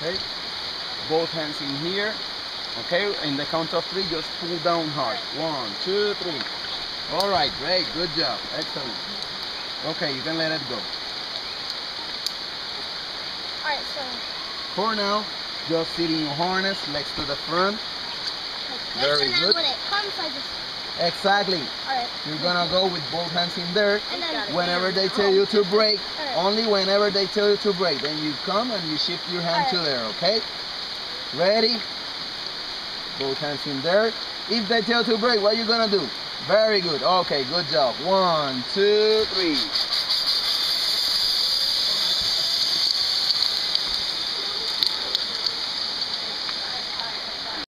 Okay, both hands in here. Okay, in the count of 3, just pull down hard. 1, 2, 3. All right, great, good job, excellent. Okay, you can let it go. All right, so for now, just sit in your harness, legs to the front. Very good. When it comes, I just... Exactly. All right. You're gonna go with both hands in there. And then whenever they tell you to break, right. only whenever they tell you to break, then you come and you shift your hand to there, okay? Ready? Both hands in there. If they tell you to break, what are you gonna do? Very good. Okay, good job. 1, 2, 3.